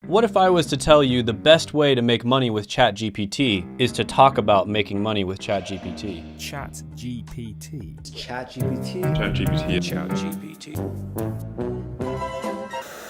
What if I was to tell you the best way to make money with ChatGPT is to talk about making money with ChatGPT? ChatGPT. ChatGPT. ChatGPT. ChatGPT.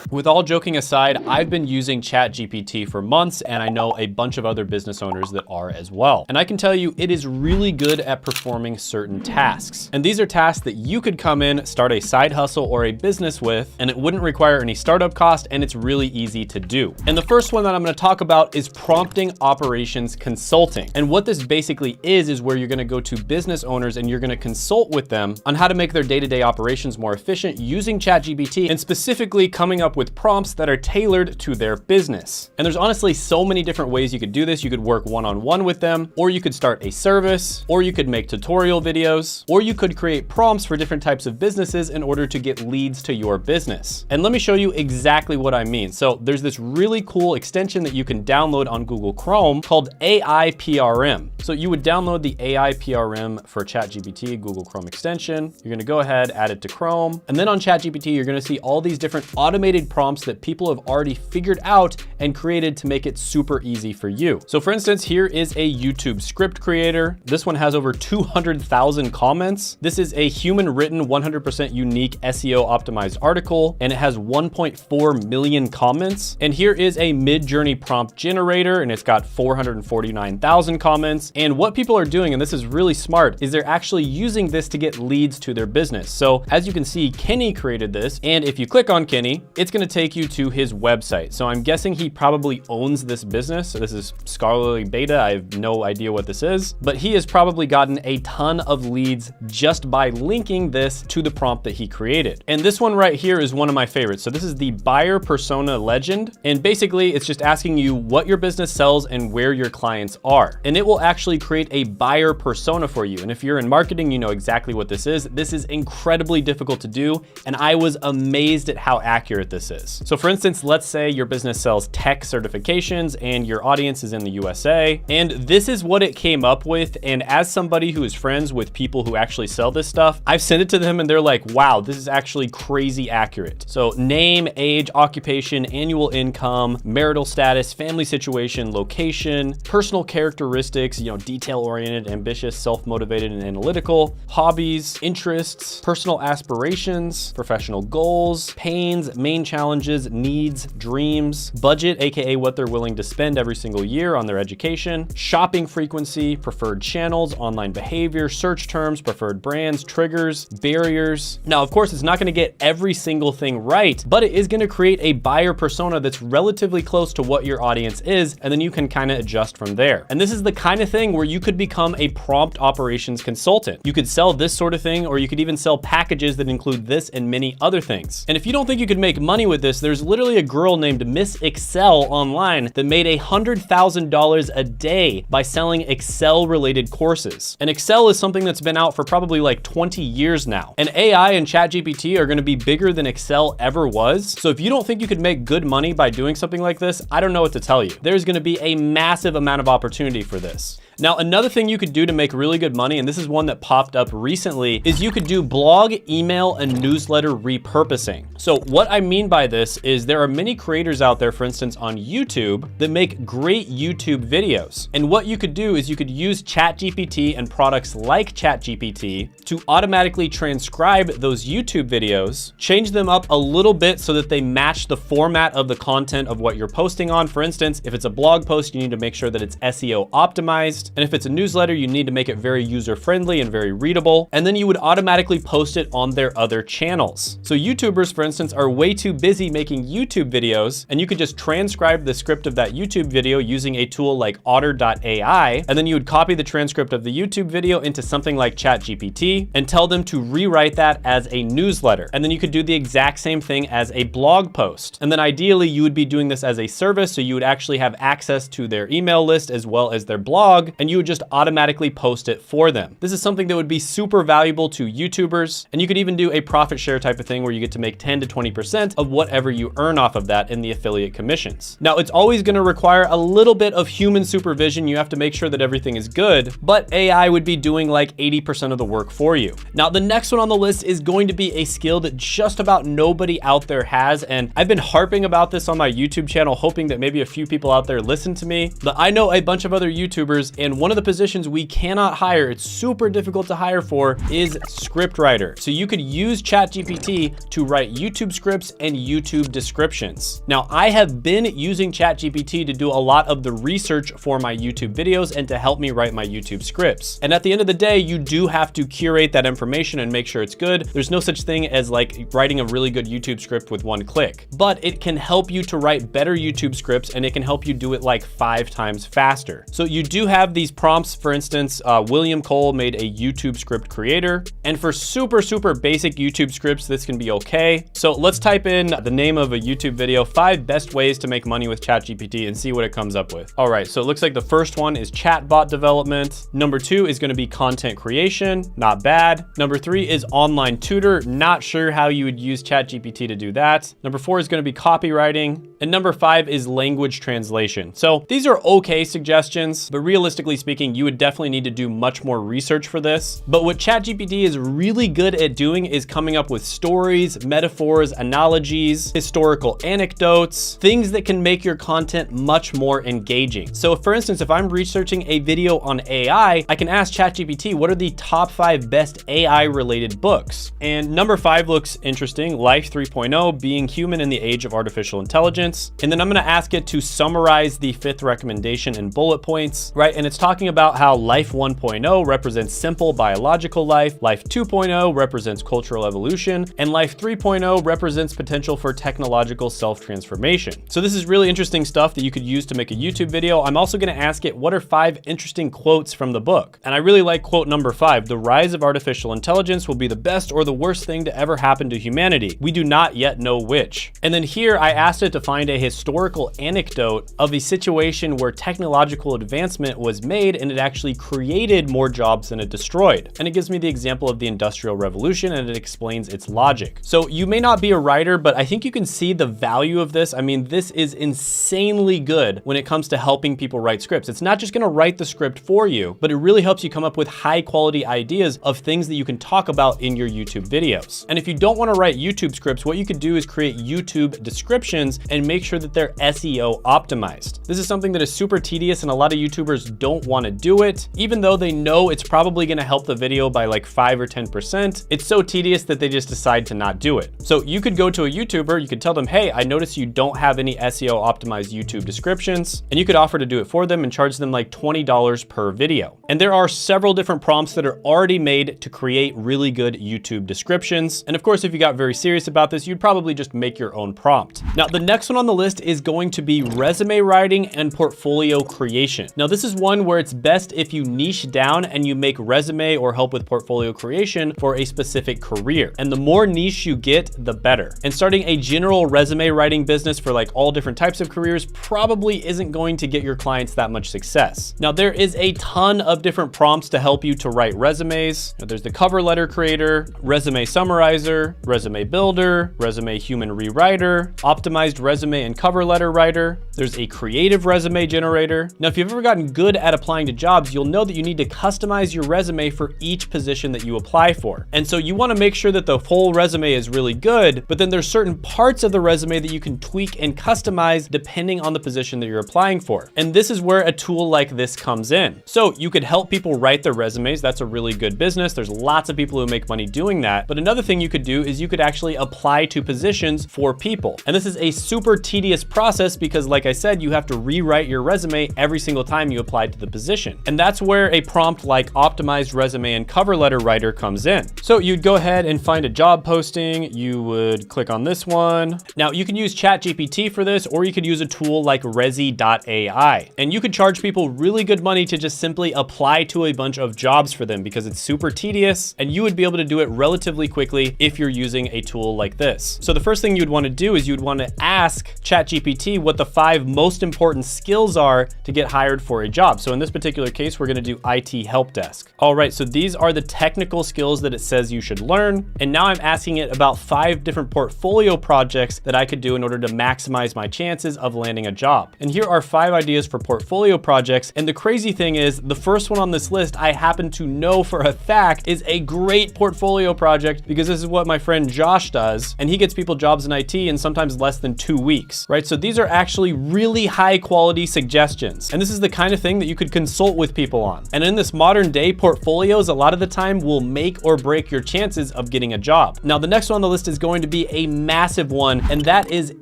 With all joking aside, I've been using ChatGPT for months, and I know a bunch of other business owners that are as well. And I can tell you it is really good at performing certain tasks. And these are tasks that you could come in, start a side hustle or a business with, and it wouldn't require any startup cost, and it's really easy to do. And the first one that I'm gonna talk about is prompting operations consulting. And what this basically is where you're gonna go to business owners and you're gonna consult with them on how to make their day-to-day operations more efficient using ChatGPT, and specifically coming up with prompts that are tailored to their business. And there's honestly so many different ways you could do this. You could work one-on-one with them, or you could start a service, or you could make tutorial videos, or you could create prompts for different types of businesses in order to get leads to your business. And let me show you exactly what I mean. So there's this really cool extension that you can download on Google Chrome called AI PRM. So you would download the AI PRM for ChatGPT, Google Chrome extension. You're gonna go ahead, add it to Chrome. And then on ChatGPT, you're gonna see all these different automated prompts that people have already figured out and created to make it super easy for you. So for instance, here is a YouTube script creator. This one has over 200,000 comments. This is a human written, 100% unique SEO optimized article, and it has 1.4 million comments. And here is a mid-journey prompt generator, and it's got 449,000 comments. And what people are doing, and this is really smart, is they're actually using this to get leads to their business. So as you can see, Kenny created this, and if you click on Kenny, it's gonna take you to his website. So I'm guessing he probably owns this business. So this is scholarly beta. I have no idea what this is, but he has probably gotten a ton of leads just by linking this to the prompt that he created. And this one right here is one of my favorites. So this is the buyer persona legend. And basically it's just asking you what your business sells and where your clients are. And it will actually create a buyer persona for you. And if you're in marketing, you know exactly what this is. This is incredibly difficult to do. And I was amazed at how accurate this is. So for instance, let's say your business sells tech certifications and your audience is in the USA. And this is what it came up with. And as somebody who is friends with people who actually sell this stuff, I've sent it to them and they're like, wow, this is actually crazy accurate. So name, age, occupation, annual income, marital status, family situation, location, personal characteristics, detail-oriented, ambitious, self-motivated, and analytical, hobbies, interests, personal aspirations, professional goals, pains, main challenges, needs, dreams, budget, aka what they're willing to spend every single year on their education, shopping frequency, preferred channels, online behavior, search terms, preferred brands, triggers, barriers. Now, of course, it's not gonna get every single thing right, but it is gonna create a buyer persona that's relatively close to what your audience is, and then you can kind of adjust from there. And this is the kind of thing where you could become a prompt operations consultant. You could sell this sort of thing, or you could even sell packages that include this and many other things. And if you don't think you could make money with this, there's literally a girl named Miss Excel online that made $100,000 a day by selling Excel related courses. And Excel is something that's been out for probably like 20 years now. And AI and ChatGPT are gonna be bigger than Excel ever was. So if you don't think you could make good money by doing something like this, I don't know what to tell you. There's gonna be a massive amount of opportunity for this. Now, another thing you could do to make really good money, and this is one that popped up recently, is you could do blog, email, and newsletter repurposing. So what I mean by this is there are many creators out there, for instance, on YouTube that make great YouTube videos. And what you could do is you could use ChatGPT and products like ChatGPT to automatically transcribe those YouTube videos, change them up a little bit so that they match the format of the content of what you're posting on. For instance, if it's a blog post, you need to make sure that it's SEO optimized. And if it's a newsletter, you need to make it very user-friendly and very readable. And then you would automatically post it on their other channels. So YouTubers, for instance, are way too busy making YouTube videos, and you could just transcribe the script of that YouTube video using a tool like otter.ai. And then you would copy the transcript of the YouTube video into something like ChatGPT and tell them to rewrite that as a newsletter. And then you could do the exact same thing as a blog post. And then ideally you would be doing this as a service. So you would actually have access to their email list as well as their blog. and you would just automatically post it for them. This is something that would be super valuable to YouTubers, and you could even do a profit share type of thing where you get to make 10 to 20% of whatever you earn off of that in the affiliate commissions. Now, it's always going to require a little bit of human supervision. You have to make sure that everything is good, but AI would be doing like 80% of the work for you. Now, the next one on the list is going to be a skill that just about nobody out there has, and I've been harping about this on my YouTube channel, hoping that maybe a few people out there listen to me. But I know a bunch of other YouTubers, and one of the positions we cannot hire, it's super difficult to hire for, is script writer. So you could use ChatGPT to write YouTube scripts and YouTube descriptions. Now, I have been using ChatGPT to do a lot of the research for my YouTube videos and to help me write my YouTube scripts. And at the end of the day, you do have to curate that information and make sure it's good. There's no such thing as like writing a really good YouTube script with one click, but it can help you to write better YouTube scripts, and it can help you do it like 5 times faster. So you do have these prompts. For instance, William Cole made a YouTube script creator, and for super basic YouTube scripts, this can be okay. So let's type in the name of a YouTube video, 5 best ways to make money with ChatGPT, and see what it comes up with. All right, so it looks like the first one is chatbot development. Number 2 is going to be content creation, not bad. Number 3 is online tutor, not sure how you would use ChatGPT to do that. Number 4 is going to be copywriting, and number 5 is language translation. So these are okay suggestions, but realistically speaking, you would definitely need to do much more research for this. But what ChatGPT is really good at doing is coming up with stories, metaphors, analogies, historical anecdotes, things that can make your content much more engaging. So for instance, if I'm researching a video on AI, I can ask ChatGPT, what are the top 5 best AI related books? And number 5 looks interesting, Life 3.0, Being Human in the Age of Artificial Intelligence. And then I'm gonna ask it to summarize the 5th recommendation in bullet points, right? And it's talking about how Life 1.0 represents simple biological life, Life 2.0 represents cultural evolution, and Life 3.0 represents potential for technological self-transformation. So this is really interesting stuff that you could use to make a YouTube video. I'm also gonna ask it, what are 5 interesting quotes from the book? And I really like quote number 5, the rise of artificial intelligence will be the best or the worst thing to ever happen to humanity. We do not yet know which. And then here I asked it to find a historical anecdote of a situation where technological advancement was made and it actually created more jobs than it destroyed. And it gives me the example of the Industrial Revolution, and it explains its logic. So you may not be a writer, but I think you can see the value of this. I mean, this is insanely good when it comes to helping people write scripts. It's not just gonna write the script for you, but it really helps you come up with high quality ideas of things that you can talk about in your YouTube videos. And if you don't wanna write YouTube scripts, what you could do is create YouTube descriptions and make sure that they're SEO optimized. This is something that is super tedious, and a lot of YouTubers don't wanna do it, even though they know it's probably gonna help the video by like 5 or 10%. It's so tedious that they just decide to not do it. So you could go to a YouTuber, you could tell them, hey, I noticed you don't have any SEO optimized YouTube descriptions, and you could offer to do it for them and charge them like $20 per video. And there are several different prompts that are already made to create really good YouTube descriptions. And of course, if you got very serious about this, you'd probably just make your own prompt. Now, the next one on the list is going to be resume writing and portfolio creation. Now, this is one where it's best if you niche down and you make resume or help with portfolio creation for a specific career. And the more niche you get, the better. And starting a general resume writing business for like all different types of careers probably isn't going to get your clients that much success. Now, there is a ton of different prompts to help you to write resumes. Now, there's the cover letter creator, resume summarizer, resume builder, resume human rewriter, optimized resume and cover letter writer. There's a creative resume generator. Now, if you've ever gotten good at applying to jobs, you'll know that you need to customize your resume for each position that you apply for. And so you want to make sure that the whole resume is really good, but then there's certain parts of the resume that you can tweak and customize depending on the position that you're applying for. And this is where a tool like this comes in. So you could help people write their resumes. That's a really good business. There's lots of people who make money doing that. But another thing you could do is you could actually apply to positions for people. And this is a super tedious process because, like I said, you have to rewrite your resume every single time you apply to the position. And that's where a prompt like optimized resume and cover letter writer comes in. So you'd go ahead and find a job posting. You would click on this one. Now you can use ChatGPT for this, or you could use a tool like Rezi.ai. And you could charge people really good money to just simply apply to a bunch of jobs for them because it's super tedious, and you would be able to do it relatively quickly if you're using a tool like this. So the first thing you'd want to do is you'd want to ask ChatGPT what the 5 5 most important skills are to get hired for a job. So in this particular case, we're gonna do IT help desk. All right, so these are the technical skills that it says you should learn. And now I'm asking it about 5 different portfolio projects that I could do in order to maximize my chances of landing a job. And here are 5 ideas for portfolio projects. And the crazy thing is, the first one on this list, I happen to know for a fact is a great portfolio project because this is what my friend Josh does. And he gets people jobs in IT in sometimes less than 2 weeks, right? So these are actually really high quality suggestions. And this is the kind of thing that you could consult with people on. And in this modern day, portfolios a lot of the time will make or break your chances of getting a job. Now, the next one on the list is going to be a massive one, and that is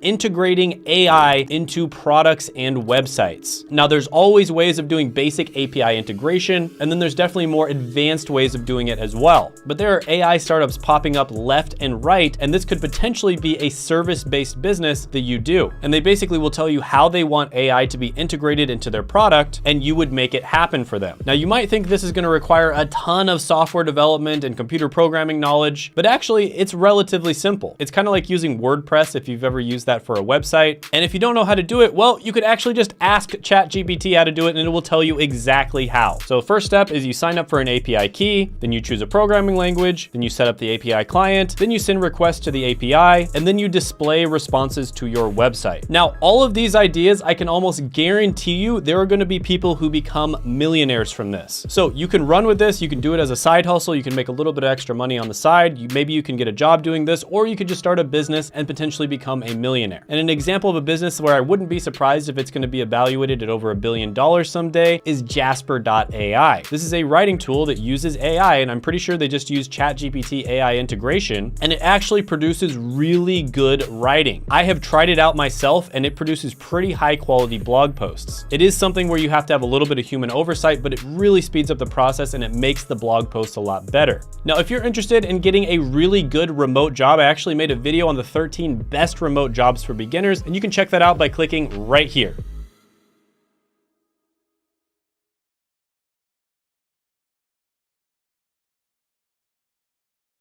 integrating AI into products and websites. Now, there's always ways of doing basic API integration, and then there's definitely more advanced ways of doing it as well. But there are AI startups popping up left and right, and this could potentially be a service-based business that you do. And they basically will tell you how they want AI to be integrated into their product, and you would make it happen for them. Now, you might think this is gonna require a ton of software development and computer programming knowledge, but actually it's relatively simple. It's kind of like using WordPress if you've ever used that for a website. And if you don't know how to do it, well, you could actually just ask ChatGPT how to do it and it will tell you exactly how. So first step is you sign up for an API key, then you choose a programming language, then you set up the API client, then you send requests to the API, and then you display responses to your website. Now, all of these ideas, I can almost guarantee you there are gonna be people who become millionaires from this. So you can run with this, you can do it as a side hustle, you can make a little bit of extra money on the side, maybe you can get a job doing this, or you could just start a business and potentially become a millionaire. And an example of a business where I wouldn't be surprised if it's gonna be evaluated at over $1 billion someday is Jasper.ai. This is a writing tool that uses AI, and I'm pretty sure they just use ChatGPT AI integration, and it actually produces really good writing. I have tried it out myself, and it produces pretty high quality blog posts. It is something where you have to have a little bit of human oversight, but it really speeds up the process and it makes the blog posts a lot better. Now, if you're interested in getting a really good remote job, I actually made a video on the 13 best remote jobs for beginners, and you can check that out by clicking right here.